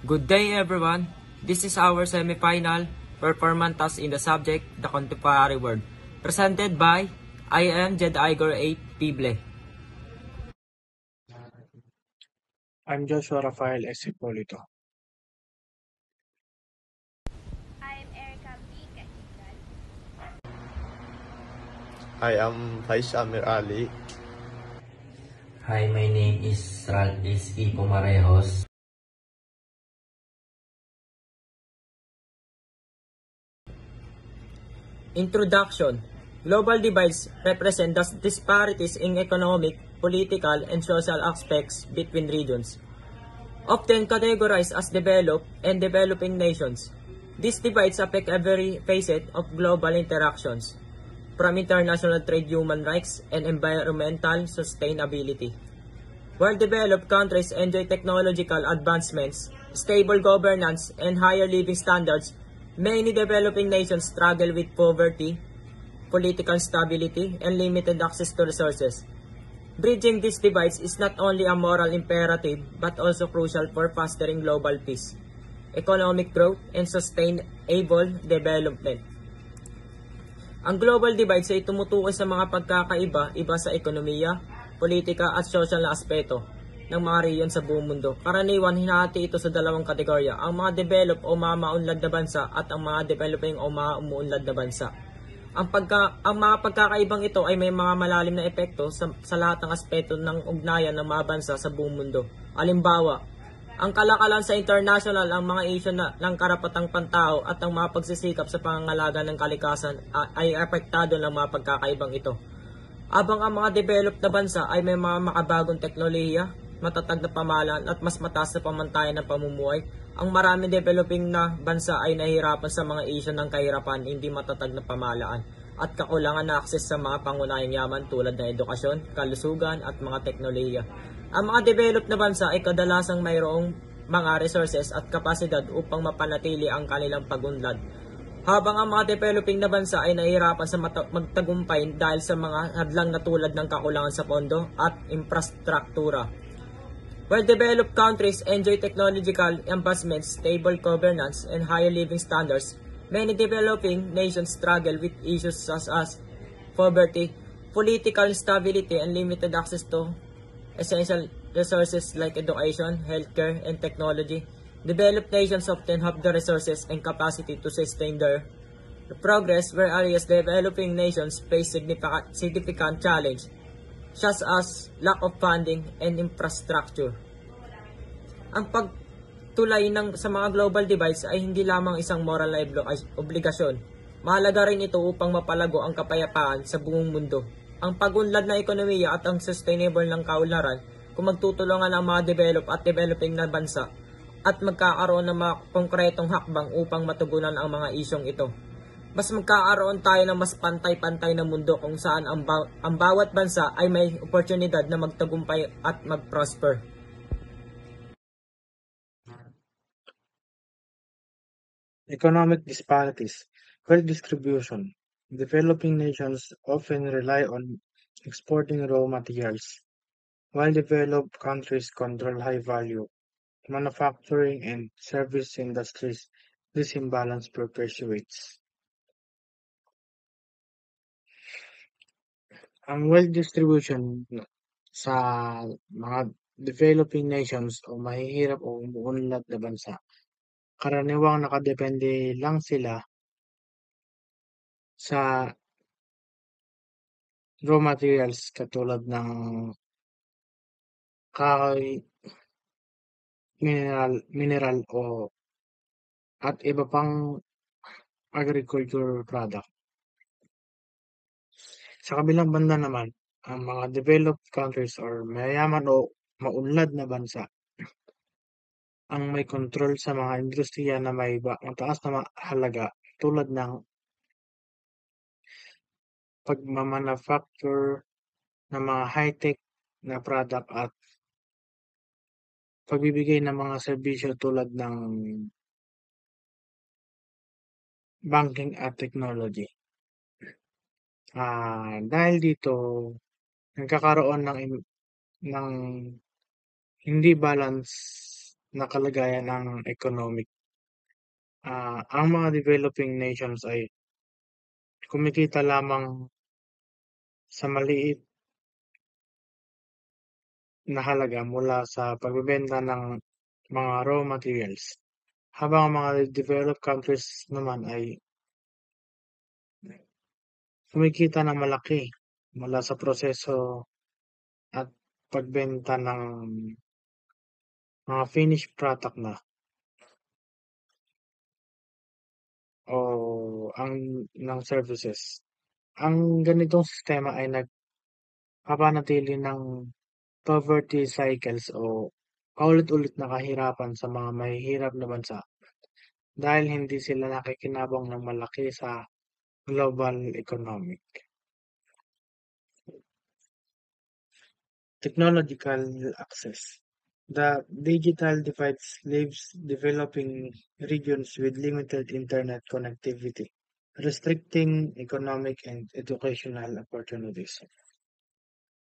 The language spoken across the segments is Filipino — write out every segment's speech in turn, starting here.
Good day everyone. This is our semi-final performance task in the subject The Contemporary World, presented by I am Jed Igor A. Pible. I'm Joshua Rafael Esipolito. I'm Erica B. Kaigan. I am Faiz Amir Ali. Hi, my name is Raldis E. Pumarejos. Introduction. Global divides represent the disparities in economic, political, and social aspects between regions, often categorized as developed and developing nations. These divides affect every facet of global interactions, from international trade, human rights, and environmental sustainability. While developed countries enjoy technological advancements, stable governance, and higher living standards, many developing nations struggle with poverty, political instability, and limited access to resources. Bridging these divides is not only a moral imperative but also crucial for fostering global peace, economic growth, and sustainable development. Ang global divides ay tumutukoy sa mga pagkakaiba-iba sa ekonomiya, politika at social na aspeto ng mga rehiyon sa buong mundo. Karaniwan hinahati ito sa dalawang kategorya, ang mga developed o mga maunlad na bansa at ang mga developing o mga umuunlad na bansa. Ang mga pagkakaibang ito ay may mga malalim na epekto sa lahat ng aspeto ng ugnayan ng mga bansa sa buong mundo. Halimbawa, ang kalakalan sa international, ang mga isyu ng karapatang pantao at ang mga pagsisikap sa pangangalaga ng kalikasan ay apektado ng mga pagkakaibang ito. Habang ang mga developed na bansa ay may mga makabagong teknolohiya, matatag na pamahalaan at mas mataas na pamantayan ng pamumuhay, ang maraming developing na bansa ay nahihirapan sa mga isyu ng kahirapan, hindi matatag na pamahalaan, at kakulangan na akses sa mga pangunahing yaman tulad ng edukasyon, kalusugan at mga teknolohiya. Ang mga developed na bansa ay kadalasang mayroong mga resources at kapasidad upang mapanatili ang kanilang pagunlad, habang ang mga developing na bansa ay nahihirapan sa magtagumpay dahil sa mga hadlang na tulad ng kakulangan sa pondo at infrastruktura. While developed countries enjoy technological advancements, stable governance, and higher living standards, many developing nations struggle with issues such as poverty, political instability, and limited access to essential resources like education, healthcare, and technology. Developed nations often have the resources and capacity to sustain their progress, whereas developing nations face significant challenge such as lack of funding and infrastructure. Ang pagtulay sa mga global divides ay hindi lamang isang moral na obligasyon. Mahalaga rin ito upang mapalago ang kapayapaan sa buong mundo. Ang pagunlad na ekonomiya at ang sustainable ng kaunlaran, kung magtutulungan ang mga developed at developing na bansa at magkakaroon ng mga konkretong hakbang upang matugunan ang mga isyong ito, mas magkakaroon tayo ng mas pantay-pantay na mundo kung saan ang bawat bansa ay may oportunidad na magtagumpay at mag-prosper. Economic disparities, wealth distribution. Developing nations often rely on exporting raw materials, while developed countries control high-value manufacturing and service industries. This imbalance perpetuates. Ang wealth distribution sa mga developing nations o mahihirap o umuunlad na bansa, karaniwang nakadepende lang sila sa raw materials katulad ng kahoy, mineral at iba pang agriculture product. Sa kabilang banda naman, ang mga developed countries or mayayaman o maunlad na bansa ang may kontrol sa mga industriya na may mataas na halaga tulad ng pagmamanufacture ng mga high-tech na product at pagbibigay ng mga serbisyo tulad ng banking at technology. Dahil dito, nagkakaroon ng hindi balance na kalagayan ng economic. Ang mga developing nations ay kumikita lamang sa maliit na halaga mula sa pagbebenta ng mga raw materials, habang ang mga developed countries naman ay kumikita ng malaki mula sa proseso at pagbenta ng mga finished product na o ng services. Ang ganitong sistema ay nagpapanatili ng poverty cycles o paulit-ulit na kahirapan sa mga mahihirap na bansa dahil hindi sila nakikinabang ng malaki sa global economic. Technological access. The digital divide leaves developing regions with limited internet connectivity, restricting economic and educational opportunities.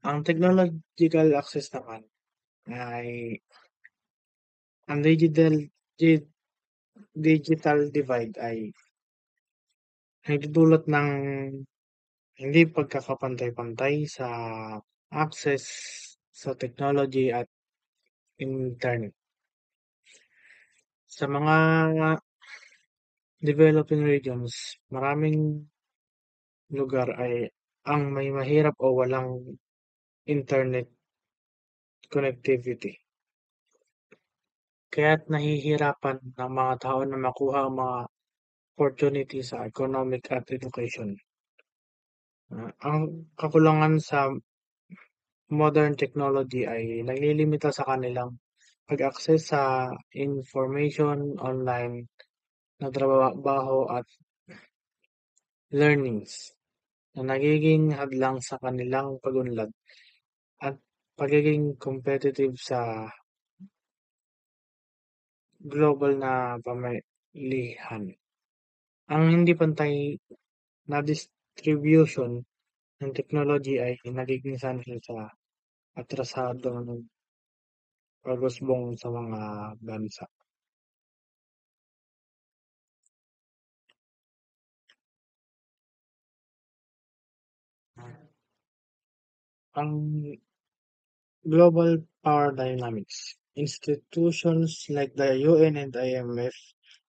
Ang technological access naman ay ang digital divide ay nagdudulot ng hindi pagkakapantay-pantay sa access sa technology at internet. Sa mga developing regions, maraming lugar ay ang may mahirap o walang internet connectivity. Kaya't nahihirapan ng mga tao na makuha ang mga opportunity sa economic at education. Ang kakulangan sa modern technology ay naglilimita sa kanilang pag-access sa information, online na trabaho at learnings na nagiging hadlang sa kanilang pag-unlad at pagiging competitive sa global na pamilihan. Ang hindi pantay na distribution ng technology ay nagiging sanhi sa atrasadong pag-usbong sa mga bansa. Ang global power dynamics. Institutions like the UN and IMF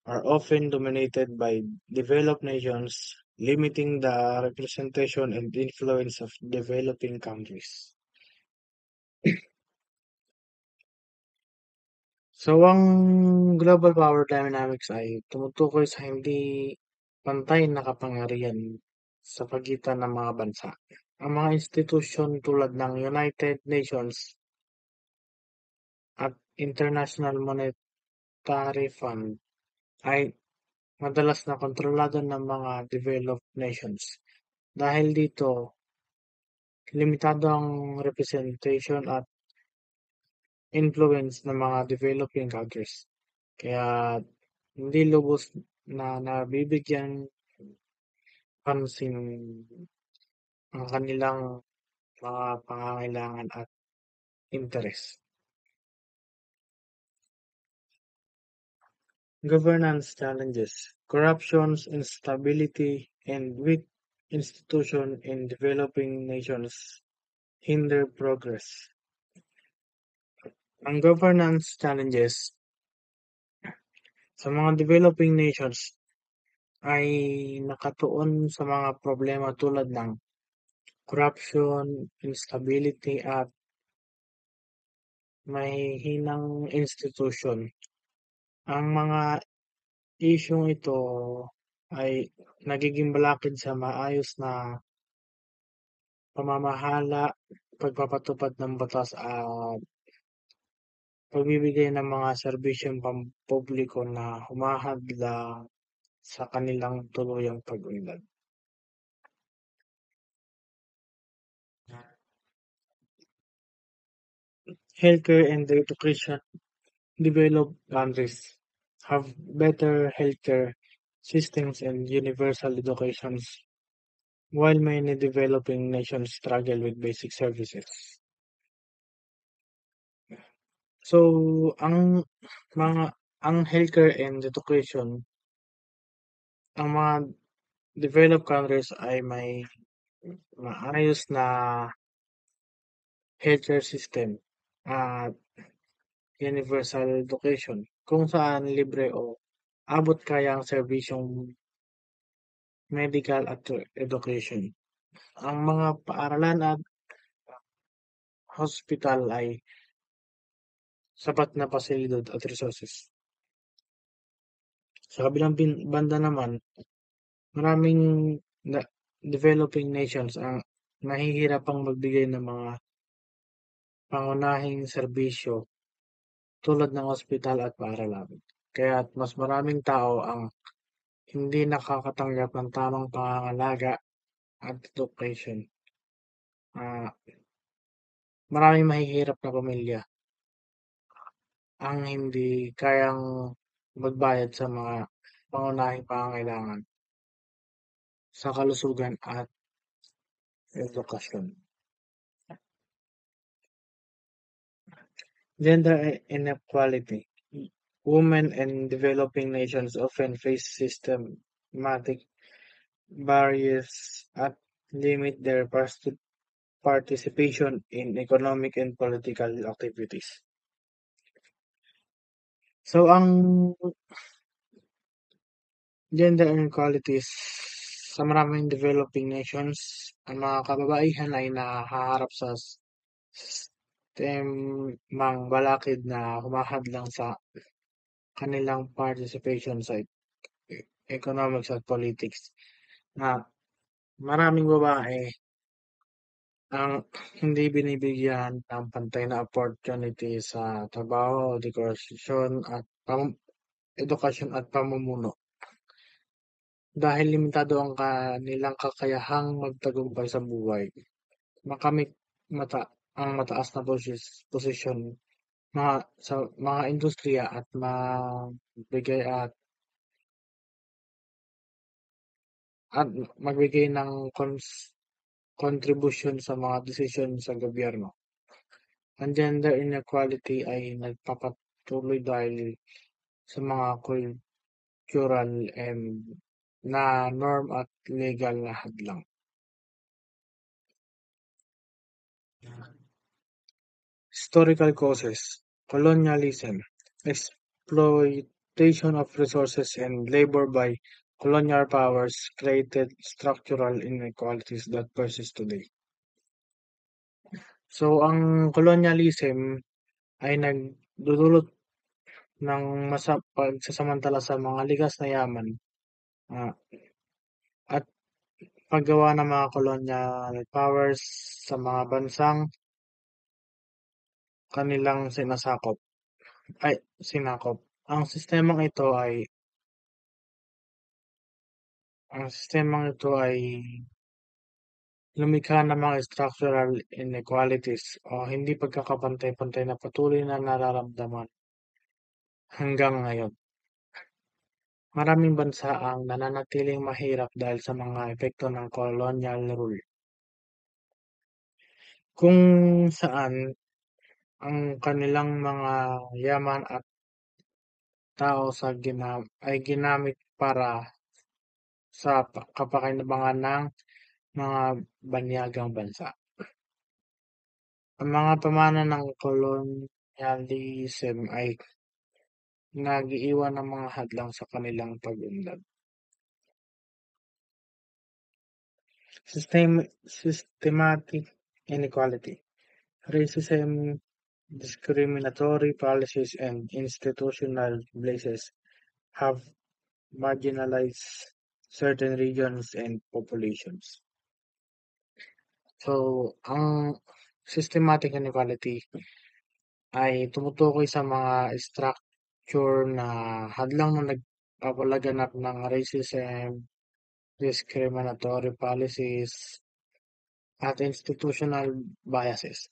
are often dominated by developed nations, limiting the representation and influence of developing countries. So, ang global power dynamics ay tumutukoy sa hindi pantay na kapangyarihan sa pagitan ng mga bansa. Ang mga institusyon tulad ng United Nations at International Monetary Fund ay madalas na kontrolado ng mga developed nations. Dahil dito, limitado ang representation at influence ng mga developing countries. Kaya hindi lubos na nabibigyan pansin ang kanilang mga pangangailangan at interes. Governance challenges. Corruption, instability, and weak institutions in developing nations hinder progress. Ang governance challenges sa mga developing nations ay nakatuon sa mga problema tulad ng corruption, instability, at mahihinang institusyon. Ang mga isyung ito ay nagiging balakid sa maayos na pamamahala, pagpapatupad ng batas at pagbibigay ng mga serbisyong pampubliko na humahadlang sa kanilang tuluyang pag-unlad. Healthcare and education. Developed countries have better healthcare systems and universal education, while many developing nations struggle with basic services. So, mga ang healthcare and education, ang mga developed countries ay may maayos na healthcare system at universal education kung saan libre o abot kaya ang serbisyong medical at education. Ang mga paaralan at hospital ay sapat na pasilidad at resources. Sa kabilang banda naman, maraming developing nations ang nahihirapang magbigay ng mga pangunahing serbisyo tulad ng ospital at paaralan. Kaya't mas maraming tao ang hindi nakakatanggap ng tamang pangangalaga at education. Maraming mahihirap na pamilya ang hindi kayang magbayad sa mga pangunahing pangangailangan sa kalusugan at edukasyon. Gender inequality. Women in developing nations often face systematic barriers at limit their participation in economic and political activities. So, ang gender inequalities sa maraming developing nations, ang mga kababaihan ay nahaharap sa sistemang balakid na humahadlang sa kanilang participation sa economics at politics. Na maraming babae ang hindi binibigyan ng pantay na opportunity sa trabaho, edukasyon at pamumuno. Dahil limitado ang kanilang kakayahang magtagumpay sa buhay, makamit ang mataas na posisyon sa mga industriya at magbigay ng kontribusyon sa mga desisyon sa gobyerno. Ang gender inequality ay nagpapatuloy dahil sa mga cultural na norm at legal na hadlang. Historical causes: colonialism, exploitation of resources and labor by colonial powers created structural inequalities that persist today. So, ang colonialism ay nagdudulot ng pagsasamantala sa mga likas na yaman at paggawa ng mga colonial powers sa mga bansang kanilang sinakop. Ang sistemang ito ay lumikha ng mga structural inequalities o hindi pagkakapantay-pantay na patuloy na nararamdaman hanggang ngayon. Maraming bansa ang nananatiling mahirap dahil sa mga epekto ng colonial rule, kung saan ang kanilang mga yaman at tao ay ginamit para sa kapakinabangan ng mga banyagang bansa. Ang mga pamana ng colonialism ay nag-iiwan ng mga hadlang sa kanilang pag-unlad. Systematic inequality. Racism, discriminatory policies, and institutional biases have marginalized certain regions and populations. So, ang systematic inequality ay tumutukoy sa mga structure na hadlang na nagpapalaganap ng racism, discriminatory policies, at institutional biases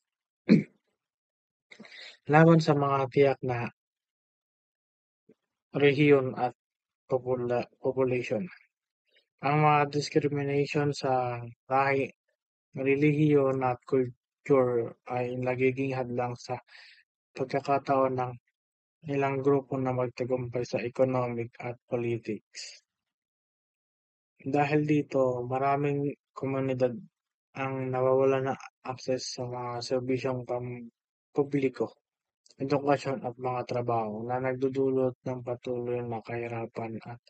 laban sa mga tiyak na rehiyon at population. Ang mga discrimination sa lahi, relihiyon at culture ay nagiging hadlang sa pagkakataon ng ilang grupo na magtagumpay sa economic at politics. Dahil dito, maraming komunidad ang nawawalan ng akses sa mga serbisyong pampubliko, edukasyon at mga trabaho na nagdudulot ng patuloy na kahirapan at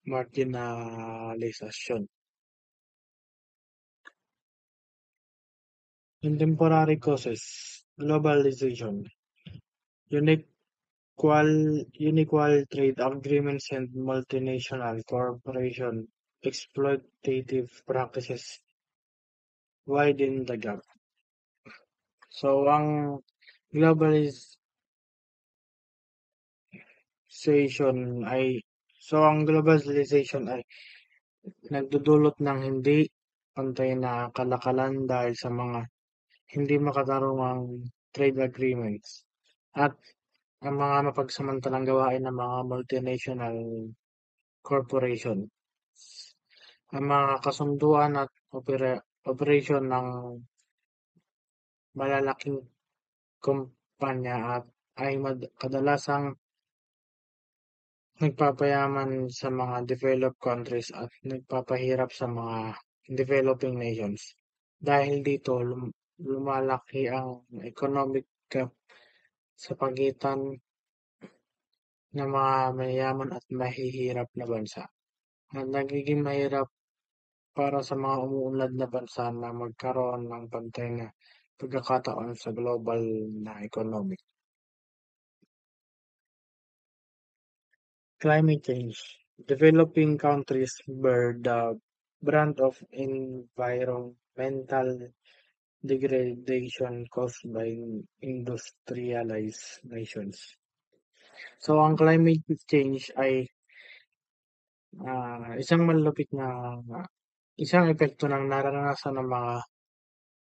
marginalisasyon. Contemporary causes: globalization, unequal trade agreements and multinational corporation exploitative practices widen the gap. So, ang globalization ay nagdudulot ng hindi pantay na kalakalan dahil sa mga hindi makatarungang trade agreements at ang mga mapagsamantalang gawain ng mga multinational corporation. Ang mga kasunduan at operasyon ng malalaking kumpanya ay kadalasang nagpapayaman sa mga developed countries at nagpapahirap sa mga developing nations. Dahil dito, lumalaki ang economic gap sa pagitan ng mga mayayaman at mahihirap na bansa. At nagiging mahirap para sa mga umuunlad na bansa na magkaroon ng pantay na pagkakataon sa global na economic. Climate change. Developing countries bear the brunt of environmental degradation caused by industrialized nations. So, ang climate change ay isang epekto ng nararanasan ng mga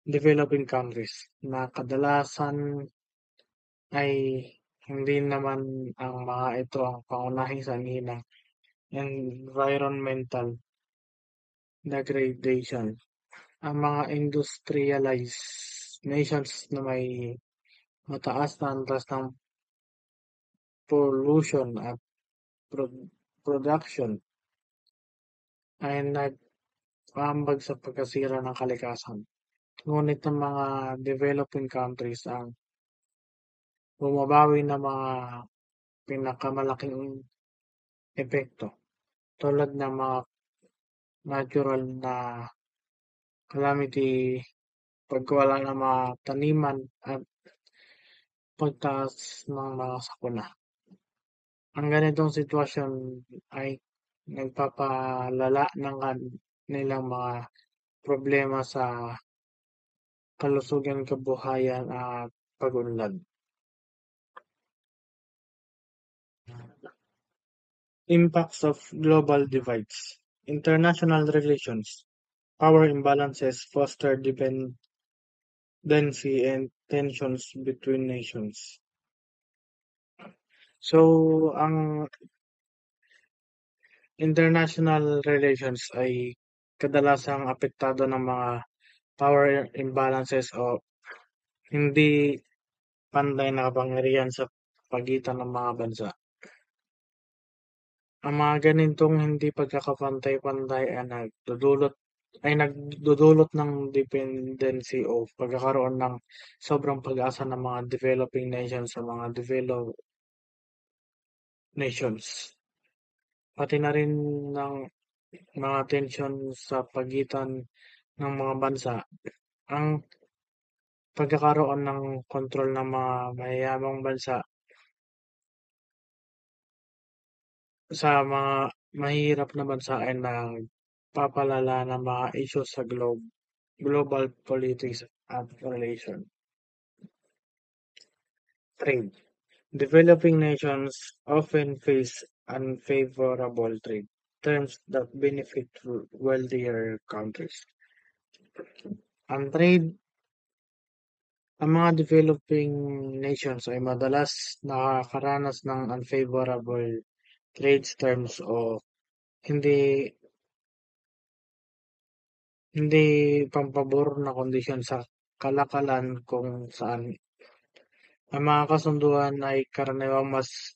developing countries na kadalasan ay hindi naman ang mga ito ang pangunahing sanhi ng environmental degradation. Ang mga industrialized nations na may mataas na antas ng pollution at production ay nag-aambag sa pagkasira ng kalikasan. Ngunit ang mga developing countries ang bumabawi ng mga pinakamalaking epekto tulad ng mga natural na calamity, pagkawala ng mga taniman at pagtaas ng mga sakuna. Ang ganitong sitwasyon ay nagpapalala ng kanilang mga problema sa kalusugan, kabuhayan at pag-unlad. Impacts of global divides. International relations. Power imbalances foster dependency and tensions between nations. So, ang international relations ay kadalasang apektado ng mga power imbalances o hindi pantay na kapangyarihan sa pagitan ng mga bansa. Ang mga ganitong hindi pagkakapantay-pantay ay nagdudulot ng dependency o pagkakaroon ng sobrang pag-asa ng mga developing nations sa mga developed nations. Pati na rin ng mga tensyon sa pagitan ng mga bansa. Ang pagkakaroon ng kontrol ng mga mayayamang bansa sa mga mahihirap na bansa ay nagpapalala ng mga issues sa global politics at relation. Trade. Developing nations often face unfavorable trade terms that benefit wealthier countries. Ang mga developing nations ay madalas nakakaranas ng unfavorable trade terms o hindi pampabor na kondisyon sa kalakalan kung saan Ang mga kasunduan ay karaniwang mas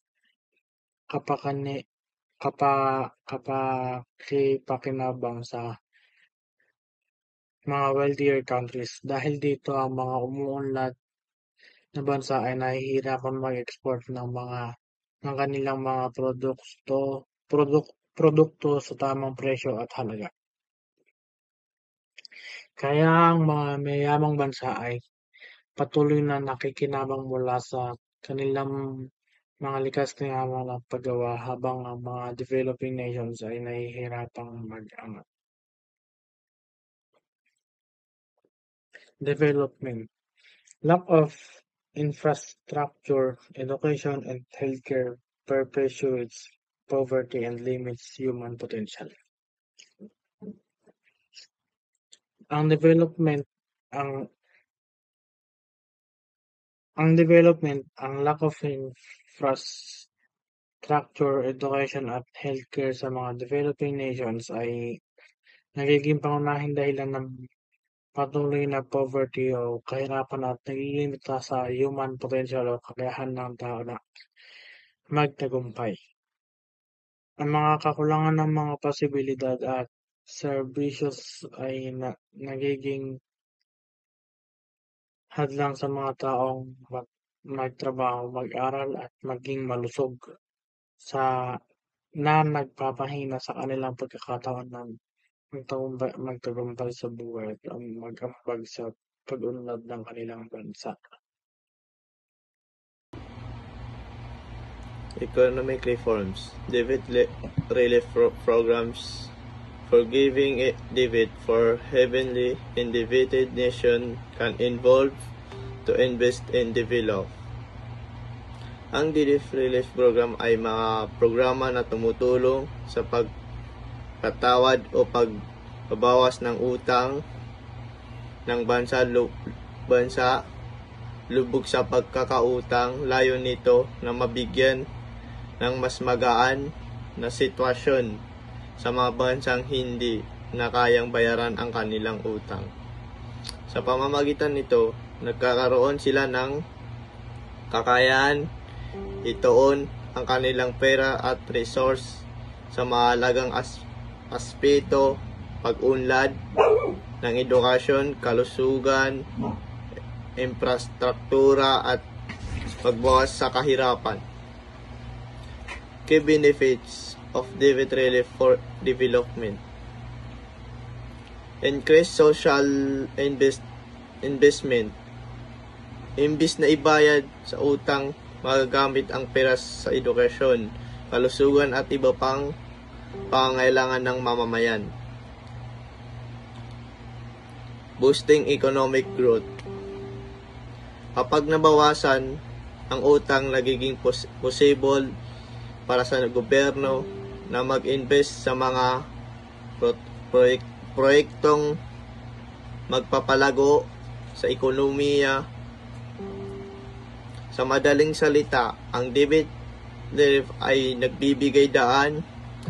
kapakipakinabang sa mga wealthier countries dahil dito ang mga umuunlad na bansa ay nahihirapan mag-export ng kanilang mga produkto sa tamang presyo at halaga. Kaya ang mga mayamang bansa ay patuloy na nakikinabang mula sa kanilang mga likas na yaman at paggawa habang ang mga developing nations ay nahihirapang mag-angat. Development. Lack of infrastructure, education, and healthcare perpetuates poverty and limits human potential. Ang development, ang lack of infrastructure, education, at healthcare sa mga developing nations ay nagiging pangunahing dahilan ng patuloy na poverty o kahirapan at naglilimita sa human potential o kakayahan ng tao na magtagumpay. Ang mga kakulangan ng mga posibilidad at serbisyos ay nagiging hadlang sa mga taong magtrabaho, mag-aral at maging malusog na nagpapahina sa kanilang pagkakataon ng magtagumpay sa buhay at mag-ambag sa pag-unlad ng kanilang bansa. Economic reforms, debt relief programs, forgiving debt for heavily indebted nation can involve to invest and develop. Ang debt relief program ay mga programa na tumutulong sa pagpatawad o pagbabawas ng utang ng bansa lubog sa pagkakautang. Layon nito na mabigyan ng mas magaan na sitwasyon sa mga bansang hindi na kayang bayaran ang kanilang utang. Sa pamamagitan nito, nagkakaroon sila ng kakayahan ituon ang kanilang pera at resource sa mahalagang aspeto, pag-unlad ng edukasyon, kalusugan, infrastruktura at pagbawas sa kahirapan. Key benefits of debt relief for development: increase social investment. Imbis na ibayad sa utang, magagamit ang pera sa edukasyon, kalusugan at iba pang pangangailangan ng mamamayan. Boosting economic growth. Kapag nabawasan ang utang, nagiging possible para sa gobyerno na mag-invest sa mga proyektong magpapalago sa ekonomiya. Sa madaling salita, ang debt relief ay nagbibigay daan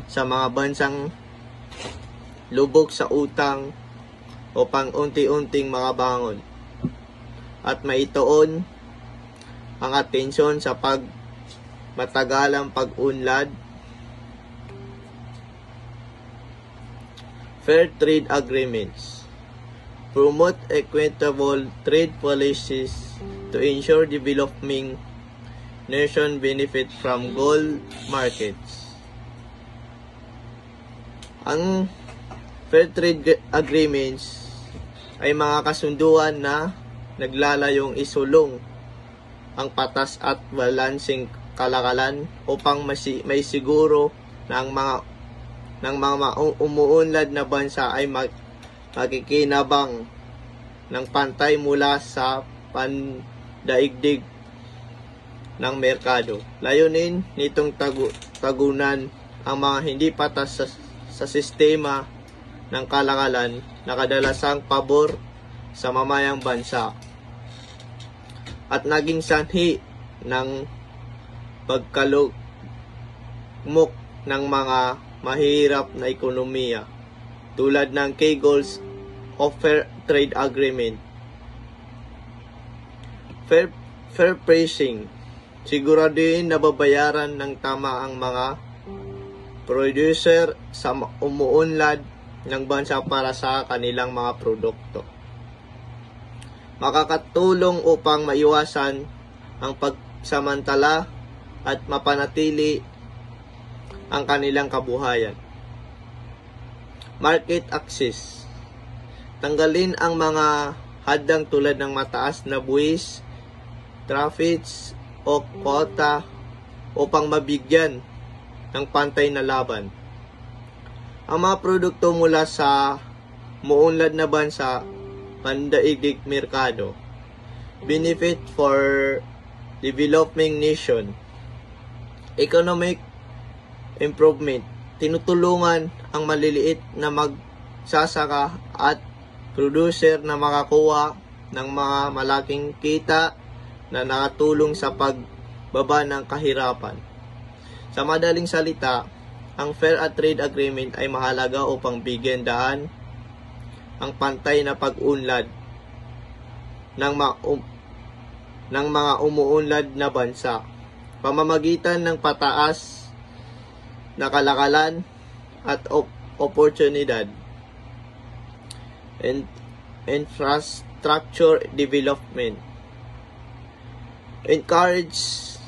sa mga bansang lubog sa utang upang unti-unting makabangon at maituon ang atensyon sa matagalang pag-unlad. Fair trade agreements. Promote equitable trade policies to ensure developing nation benefit from gold markets. Ang fair trade agreements ay mga kasunduan na naglalayong isulong ang patas at balanseng kalakalan upang may siguro na ang mga umuunlad na bansa ay makikinabang ng pantay mula sa pandaigdig ng merkado. Layunin nitong tagunan ang mga hindi patas sa sistema ng kalakalan na kadalasang pabor sa mamayang bansa at naging sanhi ng pagkalugmok ng mga mahirap na ekonomiya tulad ng key goals of Fair Trade Agreement. Fair pricing. Siguraduhin na babayaran ng tama ang mga producer sa umuunlad ng bansa para sa kanilang mga produkto. Makakatulong upang maiwasan ang pagsamantala at mapanatili ang kanilang kabuhayan. Market access. Tanggalin ang mga hadang tulad ng mataas na buwis, tariffs o quota upang mabigyan ng pantay na laban. Ang mga produkto mula sa muunlad na bansa, pandaigdig merkado. Benefit for developing nation. Economic improvement. Tinutulungan ang maliliit na magsasaka at producer na makakuha ng mga malaking kita na nakatulong sa pagbaba ng kahirapan. Sa madaling salita, ang Fair Trade Agreement ay mahalaga upang bigyan daan ang pantay na pag-unlad ng mga umuunlad na bansa, pamamagitan ng pataas na kalakalan at oportunidad. Infrastructure development. Encourage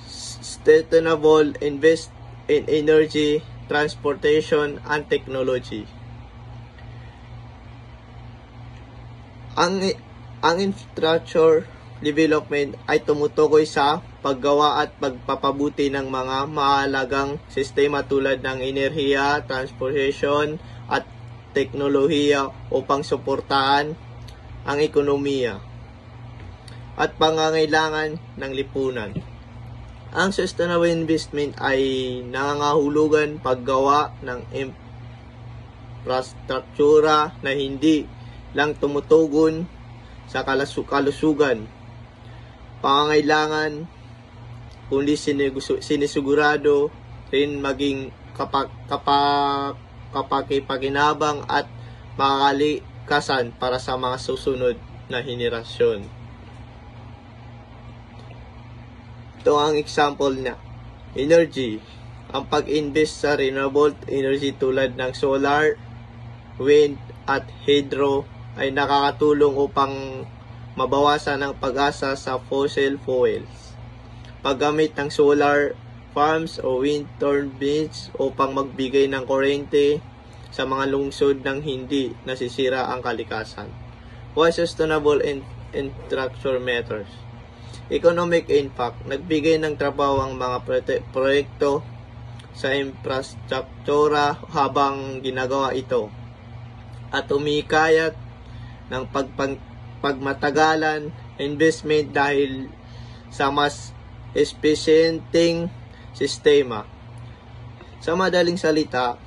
sustainable invest in energy, transportation, and technology. Ang infrastructure development ay tumutukoy sa paggawa at pagpapabuti ng mga mahalagang sistema tulad ng enerhiya, transportation, at teknolohiya upang suportahan ang ekonomiya at pangangailangan ng lipunan. Ang sustainable investment ay nangangahulugan paggawa ng infrastruktura na hindi lang tumutugon sa kalusugan, pangangailangan, kundi sinisigurado rin maging kapakipakinabang at makalikasan para sa mga susunod na henerasyon. Ito ang example niya. Energy. Ang pag-invest sa renewable energy tulad ng solar, wind, at hydro ay nakakatulong upang mabawasan ang pag-asa sa fossil fuels. Paggamit ng solar farms o wind turbines upang magbigay ng kuryente sa mga lungsod nang hindi nasisira ang kalikasan. Why sustainable infrastructure matters? Economic impact. Nagbigay ng trabaho ang mga proyekto sa infrastruktura habang ginagawa ito at umikayat ng pagmatagalan investment dahil sa mas efficienteng sistema. Sa madaling salita,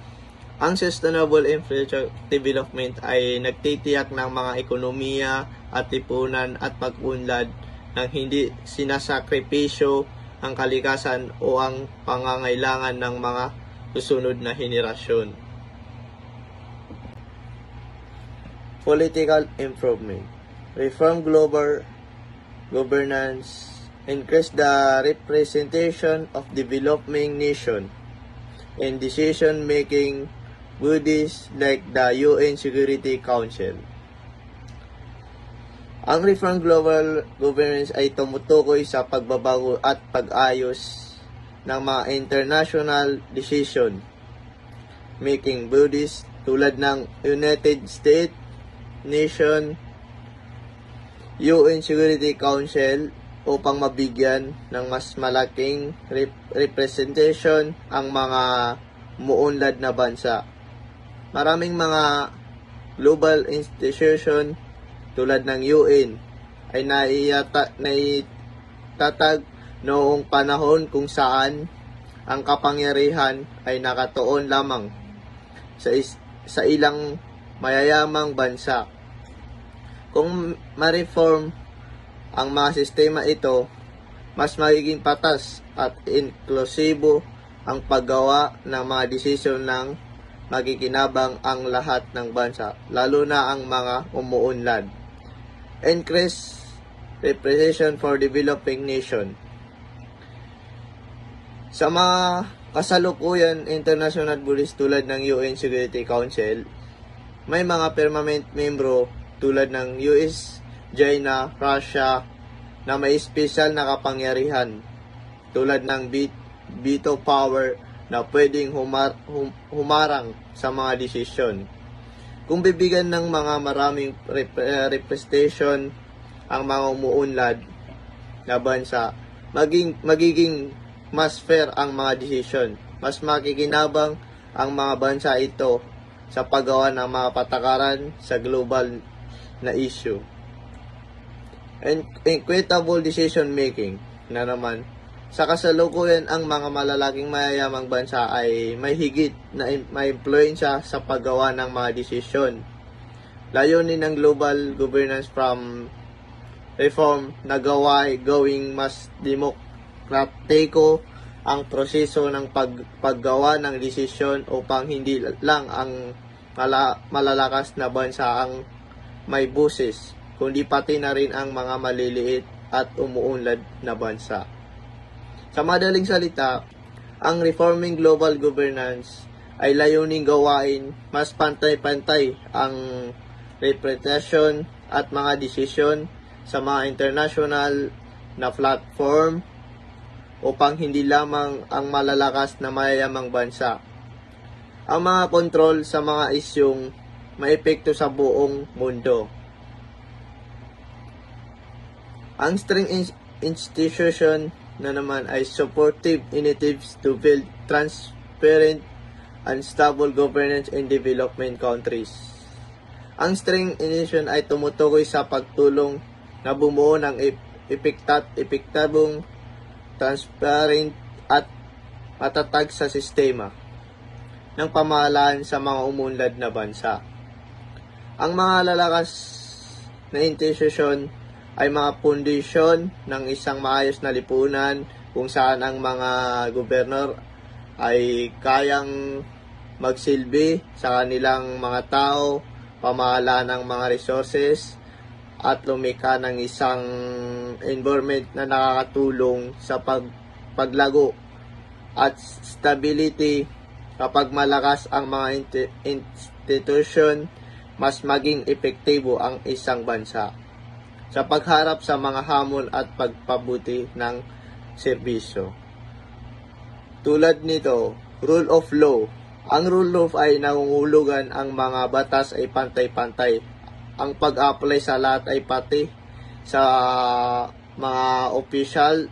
ang sustainable infrastructure development ay nagtitiyak ng mga ekonomiya at lipunan at pag-unlad nang hindi sinasakripisyo ang kalikasan o ang pangangailangan ng mga susunod na henerasyon. Political improvement. Reform global governance. Increase the representation of developing nations in decision-making bodies like the UN Security Council. Ang reform global governance ay tumutukoy sa pagbabago at pag-ayos ng mga international decision-making bodies tulad ng United States Nation, UN Security Council upang mabigyan ng mas malaking representation ang mga muunlad na bansa. Maraming mga global institution tulad ng UN ay naitatag noong panahon kung saan ang kapangyarihan ay nakatuon lamang sa ilang mayayamang bansa. Kung ma-reform ang mga sistema ito, mas magiging patas at inklusibo ang paggawa ng mga desisyon ng magikinabang ang lahat ng bansa, lalo na ang mga umuunlad. Increase representation for developing nation. Sa mga kasalukuyan international bodies tulad ng UN Security Council, may mga permanent membro tulad ng US, China, Russia na may special na kapangyarihan tulad ng veto power na pwedeng humarang sa mga desisyon. Kung bibigyan ng mga maraming representation ang mga umuunlad na bansa, magiging mas fair ang mga desisyon. Mas makikinabang ang mga bansa ito sa paggawa ng mga patakaran sa global na issue. And equitable decision making na naman, sa kasalukuyan ang mga malalaking mayayamang bansa ay may higit na may impluensya sa paggawa ng mga desisyon. Layunin ng global governance from reform na gawing mas demokratiko ang proseso ng paggawa ng desisyon upang hindi lang ang malalakas na bansa ang may boses, kundi pati na rin ang mga maliliit at umuunlad na bansa. Sa madaling salita, ang reforming global governance ay layuning gawain mas pantay-pantay ang representasyon at mga desisyon sa mga international na platform upang hindi lamang ang malalakas na mayayamang bansa ang mga kontrol sa mga isyong maepekto sa buong mundo. Ang string institution na naman ay supportive initiatives to build transparent and stable governance in development countries. Ang string institution ay tumutukoy sa pagtulong na bumuo ng epektabong, transparent at matatag sa sistema ng pamahalaan sa mga umunlad na bansa. Ang mga lalakas na institusyon ay mga pundisyon ng isang maayos na lipunan kung saan ang mga gobernador ay kayang magsilbi sa kanilang mga tao, pamahalaan ng mga resources, at lumikha ng isang environment na nakakatulong sa paglago at stability. Kapag malakas ang mga institusyon, mas maging epektibo ang isang bansa sa pagharap sa mga hamon at pagpabuti ng serbisyo. Tulad nito, rule of law. Ang rule of ay nangungulugan ang mga batas ay pantay-pantay. Ang pag-apply sa lahat ay pati sa mga opisyal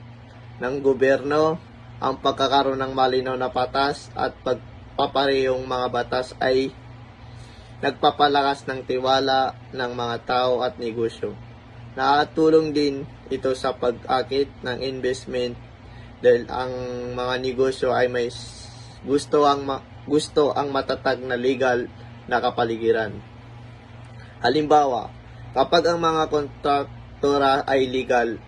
ng gobyerno. Ang pagkakaroon ng malinaw na batas at pagpaparehong mga batas ay nagpapalakas ng tiwala ng mga tao at negosyo. Nakatulong din ito sa pag-akit ng investment dahil ang mga negosyo ay may gusto ang matatag na legal na kapaligiran. Halimbawa, kapag ang mga kontraktora ay legal,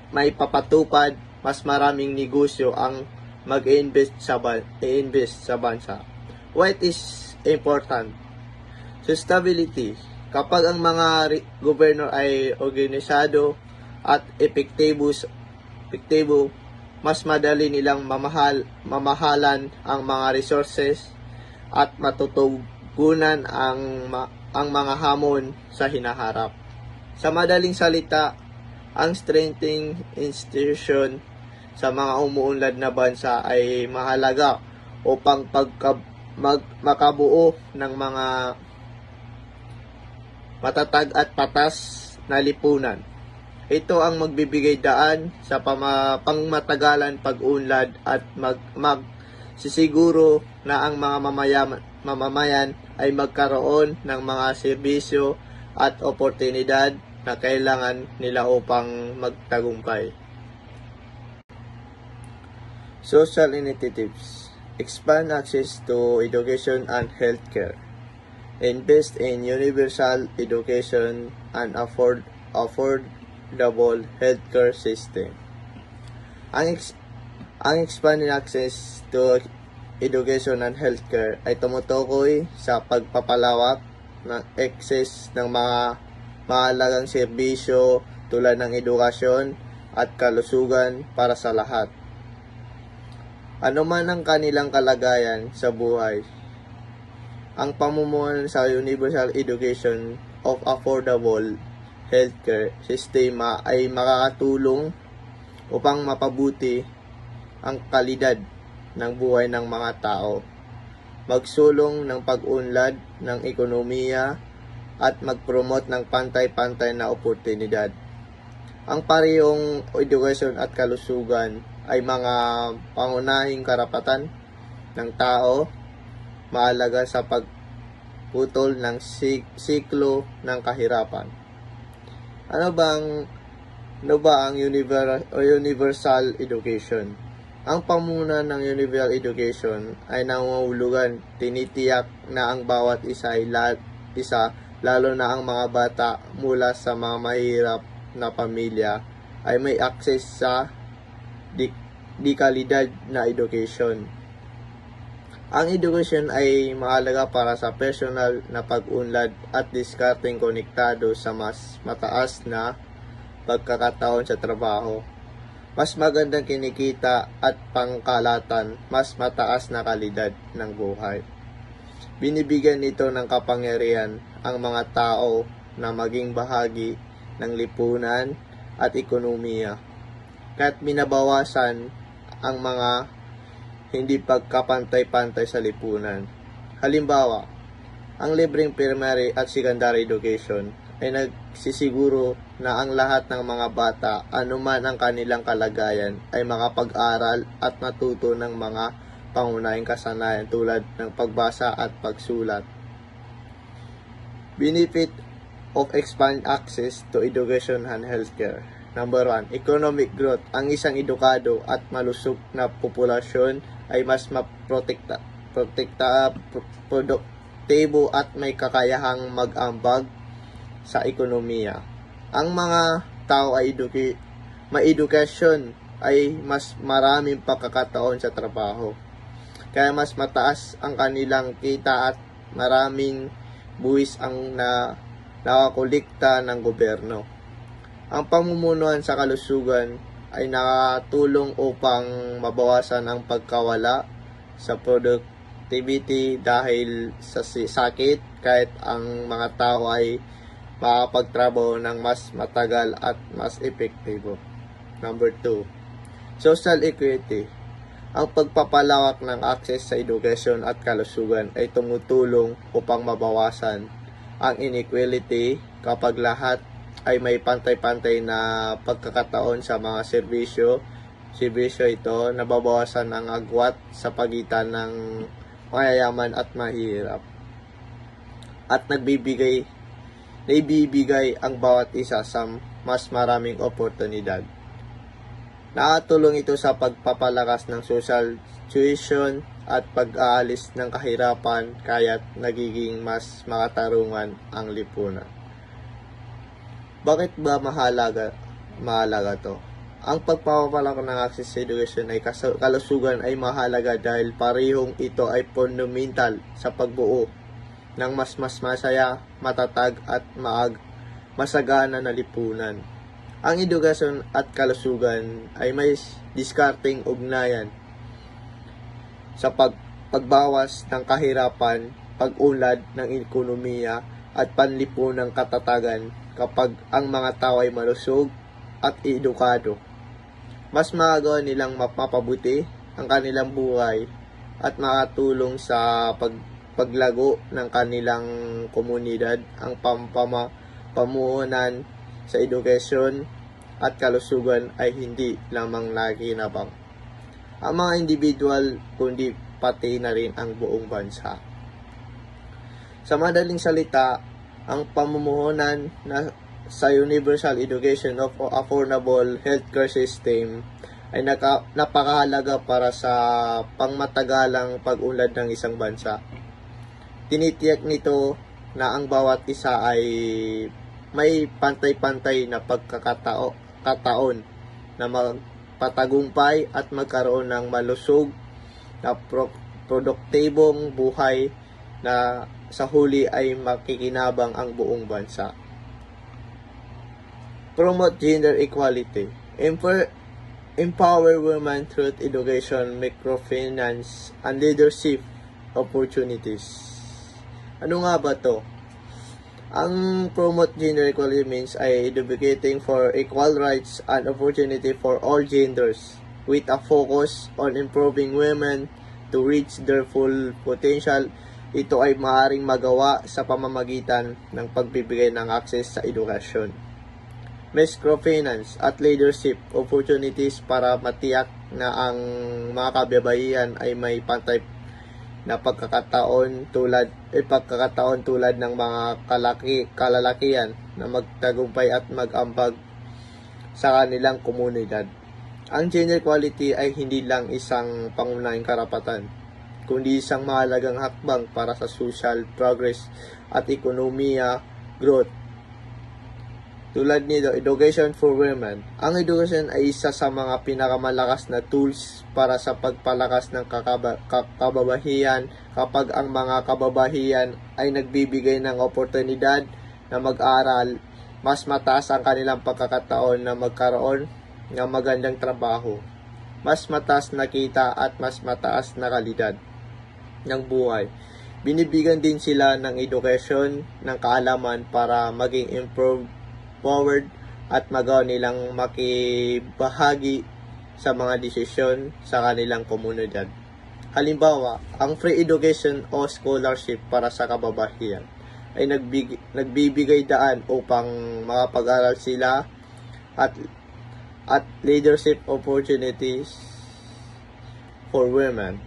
may papatupad, mas maraming negosyo ang mag-invest sa bansa. What is important? Sustainability. Kapag ang mga gobyerno ay organisado at epektibo, mas madali nilang mamahalan ang mga resources at matutugunan ang mga hamon sa hinaharap. Sa madaling salita, ang strengthening institution sa mga umuunlad na bansa ay mahalaga upang makabuo ng mga matatag at patas na lipunan. Ito ang magbibigay daan sa pangmatagalan pag-unlad at magsisiguro na ang mga mamamayan ay magkaroon ng mga serbisyo at oportunidad na kailangan nila upang magtagumpay. Social initiatives. Expand access to education and healthcare. Invest in universal education and affordable healthcare system. Ang expanding access to education and healthcare ay tumutukoy sa pagpapalawak ng access ng mga mahalagang serbisyo tulad ng edukasyon at kalusugan para sa lahat. Ano man ang kanilang kalagayan sa buhay, ang pamumuno sa universal education of affordable healthcare sistema ay makakatulong upang mapabuti ang kalidad ng buhay ng mga tao, magsulong ng pag-unlad ng ekonomiya at mag-promote ng pantay-pantay na oportunidad. Ang parehong edukasyon at kalusugan ay mga pangunahing karapatan ng tao, mahalaga sa pagputol ng siklo ng kahirapan. Ano ba ang universal education? Ang pamunan ng universal education ay nangungahulugan, tinitiyak na ang bawat isa ay lalo na ang mga bata mula sa mga mahirap na pamilya ay may access sa di kalidad na education. Ang edukasyon ay mahalaga para sa personal na pag-unlad at diskarteng konektado sa mas mataas na pagkakataon sa trabaho, mas magandang kinikita at pangkalatan, mas mataas na kalidad ng buhay. Binibigyan nito ng kapangyarihan ang mga tao na maging bahagi ng lipunan at ekonomiya, kaya't binabawasan ang mga hindi pagkapantay-pantay sa lipunan. Halimbawa, ang libreng primary at secondary education ay nagsisiguro na ang lahat ng mga bata, anuman ang kanilang kalagayan, ay makapag-aral at matuto ng mga pangunahing kasanayan tulad ng pagbasa at pagsulat. Benefit of expand access to education and healthcare. Number 1, economic growth. Ang isang edukado at malusog na populasyon ay mas produktibo at may kakayahang mag-ambag sa ekonomiya. Ang mga tao ay may edukasyon ay mas maraming pagkakataon sa trabaho, kaya mas mataas ang kanilang kita at maraming buwis ang nakakolekta ng gobyerno. Ang pamumunuan sa kalusugan ay nakatulong upang mabawasan ang pagkawala sa productivity dahil sa sakit, kahit ang mga tao ay makapagtrabaho ng mas matagal at mas epektibo. Number 2, social equity. Ang pagpapalawak ng access sa edukasyon at kalusugan ay tumutulong upang mabawasan ang inequality kapag lahat ay may pantay-pantay na pagkakataon sa mga serbisyo ito, nababawasan ang agwat sa pagitan ng mayayaman at mahirap. At naibibigay ang bawat isa sa mas maraming oportunidad. Nakatulong ito sa pagpapalakas ng social cohesion at pag-aalis ng kahirapan, kaya't nagiging mas makatarungan ang lipunan. Bakit ba mahalaga to? Ang pagpapalaki ng access sa education ay kalusugan ay mahalaga dahil parehong ito ay fundamental sa pagbuo ng mas masaya, matatag at masagana na lipunan. Ang edukasyon at kalusugan ay may diskarteng ugnayan sa pagbawas ng kahirapan, pag-unlad ng ekonomiya at panlipunang katatagan. Kapag ang mga tao ay malusog at edukado, mas magagawa nilang mapabuti ang kanilang buhay at makatulong sa paglago ng kanilang komunidad. Ang pamuhunan sa edukasyon at kalusugan ay hindi lamang nakinabang ang mga individual, kundi pati na rin ang buong bansa. Sa madaling salita, ang pamumuhunan sa universal education of affordable healthcare system ay napakahalaga para sa pangmatagalang pag-unlad ng isang bansa. Tinitiyak nito na ang bawat isa ay may pantay-pantay na pagkakataon na magpatagumpay at magkaroon ng malusog na produktibong buhay na sa huli ay makikinabang ang buong bansa. promote gender equality, empower women through education, microfinance, and leadership opportunities. Ano nga ba to? Ang promote gender equality means ay advocating for equal rights and opportunity for all genders with a focus on improving women to reach their full potential. Ito ay maaaring magawa sa pamamagitan ng pagbibigay ng access sa edukasyon, microfinance at leadership opportunities para matiyak na ang mga kababaihan ay may pantay na pagkakataon tulad ng mga kalalakihan na magtagumpay at mag-ambag sa kanilang komunidad. Ang gender equality ay hindi lang isang pangunahing karapatan, kundi isang mahalagang hakbang para sa social progress at ekonomiya growth. Tulad nito, education for women. Ang education ay isa sa mga pinakamalakas na tools para sa pagpalakas ng kababahihan. Kapag ang mga kababahihan ay nagbibigay ng oportunidad na mag-aral, mas mataas ang kanilang pagkakataon na magkaroon ng magandang trabaho, mas mataas na kita at mas mataas na kalidad ng buhay. Binibigyan din sila ng edukasyon, ng kaalaman para maging empowered at magawa nilang makibahagi sa mga desisyon sa kanilang komunidad. Halimbawa, ang free education o scholarship para sa kababayan ay nagbibigay daan upang makapag-aral sila at leadership opportunities for women.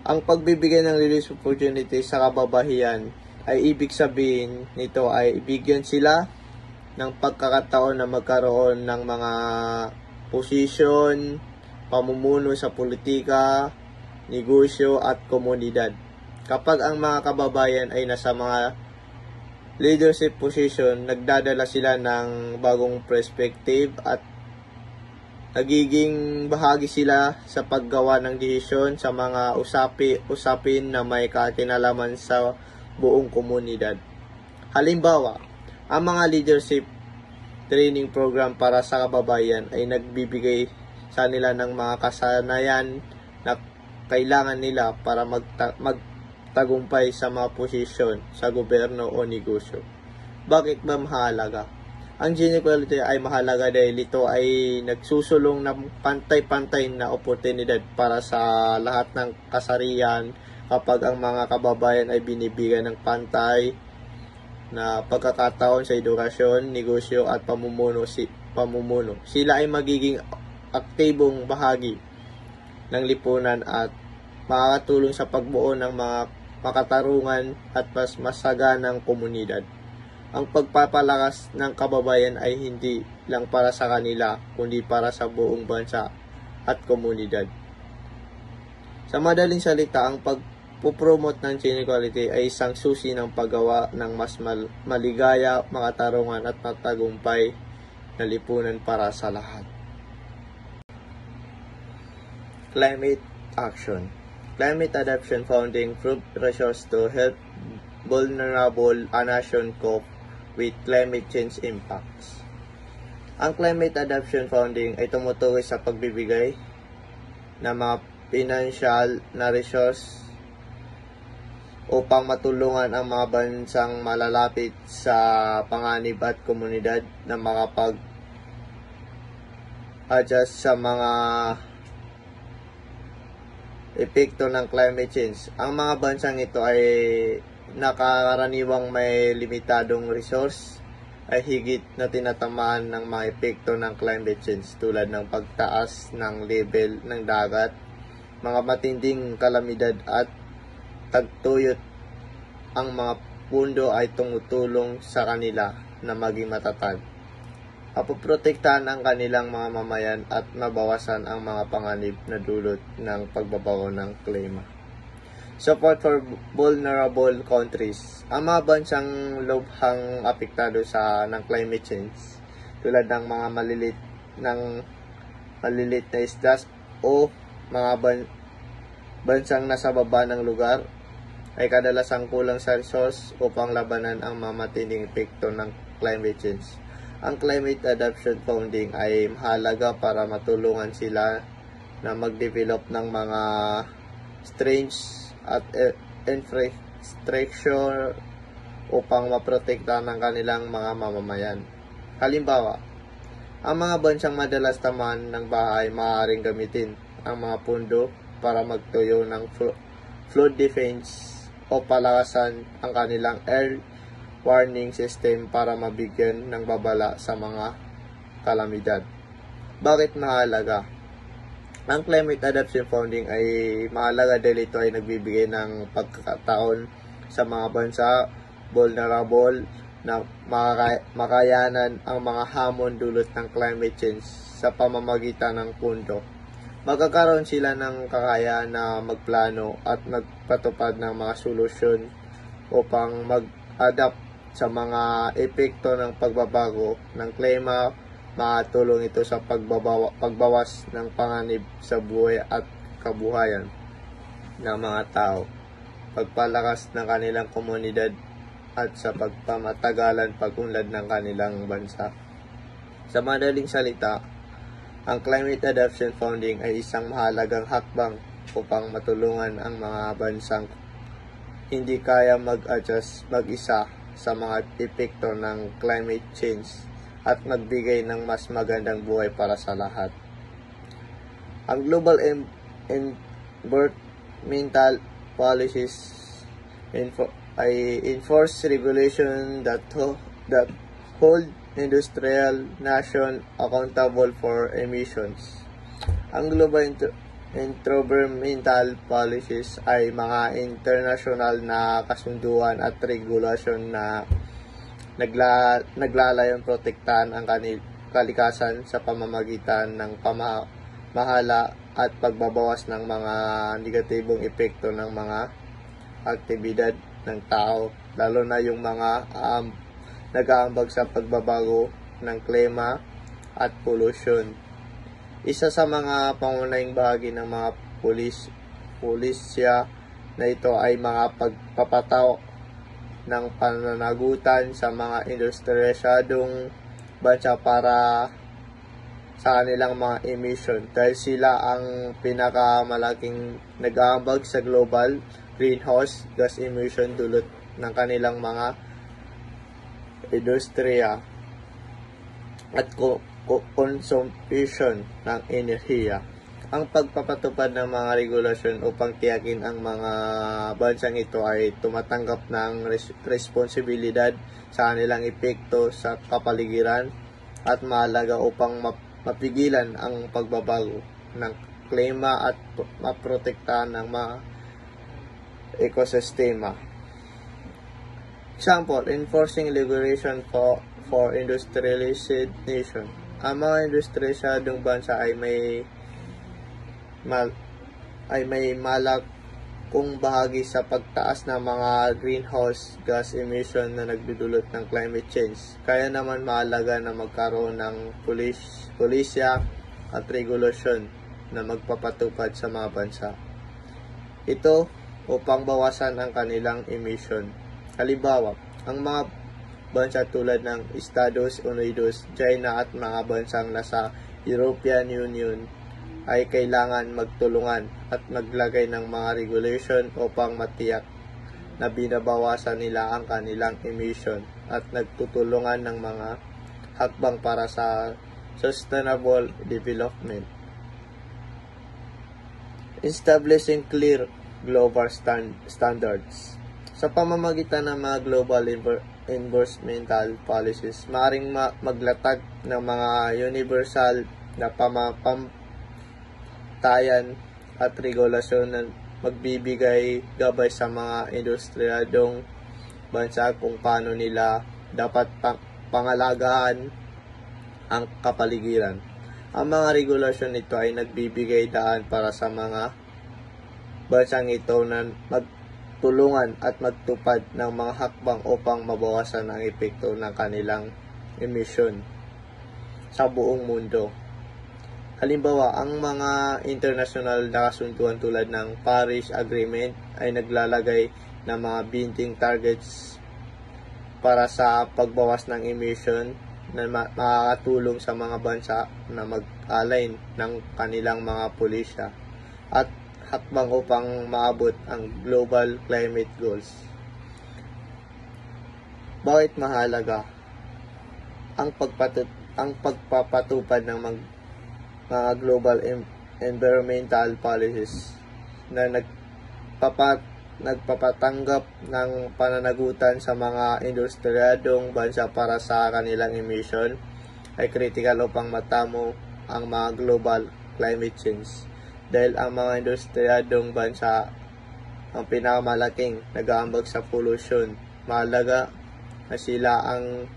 Ang pagbibigay ng leadership opportunities sa kababayan ay ibig sabihin nito ay bigyan sila ng pagkakataon na magkaroon ng mga posisyon, pamumuno sa politika, negosyo at komunidad. Kapag ang mga kababayan ay nasa mga leadership position, nagdadala sila ng bagong perspective at nagiging bahagi sila sa paggawa ng desisyon sa mga usapin na may kakinalaman sa buong komunidad. Halimbawa, ang mga leadership training program para sa kababayan ay nagbibigay sa nila ng mga kasanayan na kailangan nila para magtagumpay sa mga posisyon sa gobyerno o negosyo. Bakit ba mahalaga? Ang gender equality ay mahalaga dahil ito ay nagsusulong ng pantay-pantay na oportunidad para sa lahat ng kasarian. Kapag ang mga kababayan ay binibigyan ng pantay na pagkakataon sa edukasyon, negosyo at pamumuno, sila ay magiging aktibong bahagi ng lipunan at makakatulong sa pagbuo ng mga makatarungan at mas masaganang komunidad. Ang pagpapalakas ng kababayan ay hindi lang para sa kanila, kundi para sa buong bansa at komunidad. Sa madaling salita, ang pagpupromote ng gender equality ay isang susi ng paggawa ng mas maligaya, makatarungan at matagumpay na lipunan para sa lahat. Climate action. Climate adaptation funding provides resources to help vulnerable nation cope with climate change impacts. Ang climate adaptation funding ay tumutukoy sa pagbibigay ng mga financial na resource upang matulungan ang mga bansang malalapit sa panganib at komunidad na makapag-adjust sa mga epekto ng climate change. Ang mga bansang ito ay nakakaraniwang may limitadong resource ay higit na tinatamaan ng mga epekto ng climate change tulad ng pagtaas ng level ng dagat, mga matinding kalamidad at tagtuyot. Ang mga pundo ay tumutulong sa kanila na maging matatag, mapoprotektahan ang kanilang mga mamayan at mabawasan ang mga panganib na dulot ng pagbabago ng klima. Support for vulnerable countries. Ang mga bansang lubhang apektado ng climate change tulad ng mga malilit na islas o mga bansang nasa baba ng lugar ay kadalasang kulang sa resource upang labanan ang mamatinding epekto ng climate change. Ang Climate Adaptation Funding ay mahalaga para matulungan sila na mag-develop ng mga strange at infrastructure upang maprotektahan ng kanilang mga mamamayan. Halimbawa, ang mga bansang madalas tamaan ng baha ay maaaring gamitin ang mga pundo para magtuyo ng flood defense o palakasan ang kanilang air warning system para mabigyan ng babala sa mga kalamidad. Bakit mahalaga? Ang Climate Adaptation Funding ay mahalaga dahil ito ay nagbibigay ng pagkakataon sa mga bansa vulnerable na makayanan ang mga hamon dulot ng climate change sa pamamagitan ng pundo. Magkakaroon sila ng kakayahan na magplano at magpatupad ng mga solusyon upang mag-adapt sa mga epekto ng pagbabago ng klima. Makatulong ito sa pagbawas ng panganib sa buhay at kabuhayan ng mga tao, pagpalakas ng kanilang komunidad at sa pagpamatagalan pag-unlad ng kanilang bansa. Sa madaling salita, ang Climate Adaptation Funding ay isang mahalagang hakbang upang matulungan ang mga bansang hindi kaya mag-adjust mag-isa sa mga epekto ng climate change at magbigay ng mas magandang buhay para sa lahat. Ang global environmental policies ay enforce regulation that hold industrial nation accountable for emissions. Ang global environmental policies ay mga international na kasunduan at regulasyon na naglalayong protektahan ang kalikasan sa pamamagitan ng pamamahala at pagbabawas ng mga negatibong epekto ng mga aktibidad ng tao, lalo na yung mga nag-aambag sa pagbabago ng klima at pollution. Isa sa mga pangunahing bahagi ng mga pulisya na ito ay mga pagpapataw ng pananagutan sa mga industrialisadong bansa para sa kanilang mga emission dahil sila ang pinakamalaking nag-aambag sa global greenhouse gas emission dulot ng kanilang mga industriya at consumption ng enerhiya. Ang pagpapatupad ng mga regulasyon upang tiyakin ang mga bansang ito ay tumatanggap ng responsibilidad sa kanilang epekto sa kapaligiran at mahalaga upang mapigilan ang pagbabago ng klima at maprotektahan ng mga ekosistema. Example, enforcing regulation for industrialized nation. Ang mga industrialisadong bansa ay may malakong bahagi sa pagtaas ng mga greenhouse gas emission na nagdudulot ng climate change. Kaya naman mahalaga na magkaroon ng pulisya at regulasyon na magpapatupad sa mga bansa. Ito upang bawasan ang kanilang emission. Halimbawa, ang mga bansa tulad ng Estados Unidos, China at mga bansang nasa European Union ay kailangan magtulungan at maglagay ng mga regulation upang matiyak na binabawasan nila ang kanilang emission at nagtutulungan ng mga hakbang para sa sustainable development. Establishing clear global standards. Sa pamamagitan ng mga global environmental policies, maaaring maglatag ng mga universal na tayan at regulasyon na magbibigay gabay sa mga industriyadong bansa kung paano nila dapat pangalagaan ang kapaligiran. Ang mga regulasyon nito ay nagbibigay daan para sa mga bansang ito na magtulungan at magtupad ng mga hakbang upang mabawasan ang epekto ng kanilang emisyon sa buong mundo. Halimbawa, ang mga international na kasunduan tulad ng Paris Agreement ay naglalagay na mga binding targets para sa pagbawas ng emission na makakatulong sa mga bansa na mag-align ng kanilang mga pulisya at hakbang upang maabot ang global climate goals. Bakit mahalaga ang pagpapatupad ng mga global environmental policies na nagpapatanggap ng pananagutan sa mga industriyadong bansa para sa kanilang emission ay critical upang matamo ang mga global climate change. Dahil ang mga industriyadong bansa ang pinakamalaking nag-aambag sa pollution, mahalaga na sila ang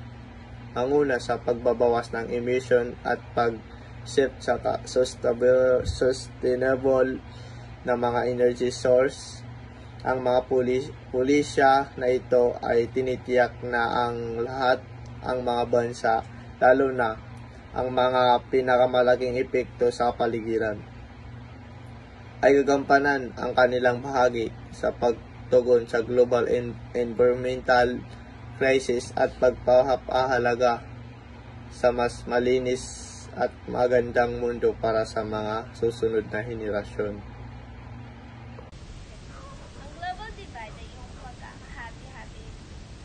manguna sa pagbabawas ng emission at pag-shift sa sustainable na mga energy source. Ang mga pulisya na ito ay tinitiyak na ang lahat ang mga bansa, lalo na ang mga pinakamalaking epekto sa kapaligiran, ay gagampanan ang kanilang bahagi sa pagtugon sa global environmental crisis at pagpapahalaga sa mas malinis at magandang mundo para sa mga susunod na henerasyon. Ang global divide ay yung pagkakahati-hati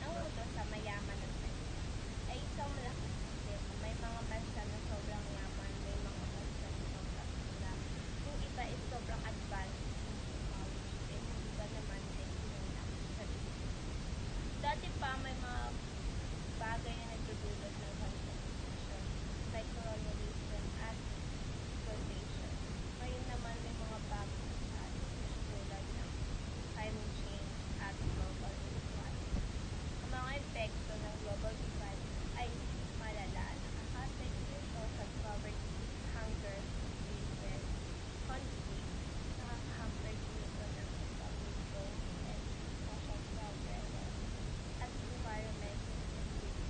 ng mundo sa mayaman at mahirap ay isang malaking problema. May mga bansa na sobrang yaman, may mga bansa na sobrang hirap. Yung iba ay sobrang advanced in technology, and yung iba naman ay hinunang sa dito. Dati pa may mga bagay na nagdudulot ng contamination, like colonialism at exploitation. Ngayon naman may mga bagong issues tulad ng climate change at global inequality. Ang mga epekto ng global divide ay malala. Nakaka-affect ito sa poverty, hunger, diseases, conflict, nakaka-hamper dito ng public growth and social progress at environmental security.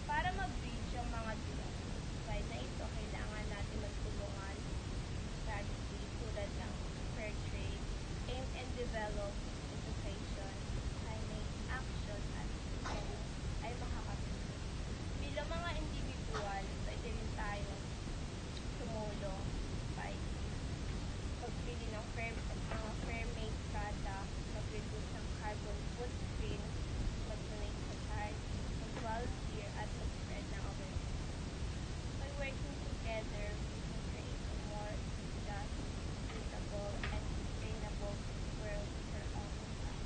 Para ma-bridge ang mga divide na ito, kailangan natin magtulungan strategy tulad ng fair trade, aim and develop education, climate action at skills ay makakatulong. Bilang mga individual, pwede rin tayo tumulong by pagbili ng mga fair-made product, mag-reduce ng carbon footprint, mag-donate sa charity, mag-volunteer at mag-spread ng awareness. By working together, we can create a more just, equitable, and sustainable world for all of us.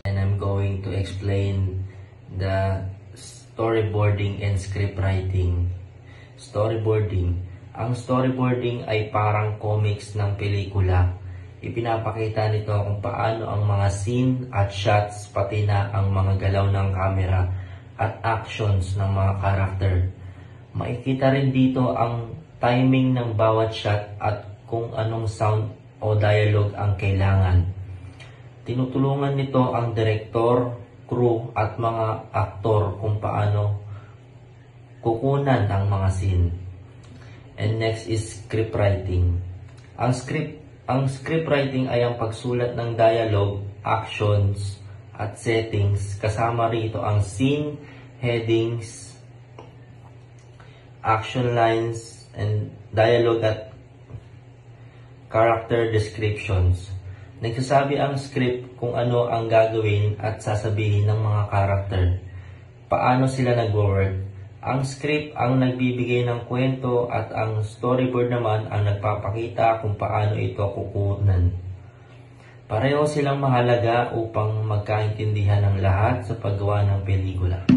And I'm going to explain the storyboarding and script writing. Storyboarding. Ang storyboarding ay parang comics ng pelikula. Ipinapakita nito kung paano ang mga scene at shots, pati na ang mga galaw ng camera at actions ng mga karakter. Makikita rin dito ang timing ng bawat shot at kung anong sound o dialogue ang kailangan. Tinutulungan nito ang direktor, crew at mga aktor kung paano kukunan ang mga scene. And next is script writing. Ang script writing ay ang pagsulat ng dialogue, actions at settings. Kasama rito ang scene, headings, action lines, and dialogue at character descriptions. Nagsasabi ang script kung ano ang gagawin at sasabihin ng mga character. Paano sila nagwo-work. Ang script ang nagbibigay ng kwento at ang storyboard naman ang nagpapakita kung paano ito kukunan. Pareho silang mahalaga upang magkaintindihan ng lahat sa paggawa ng pelikula.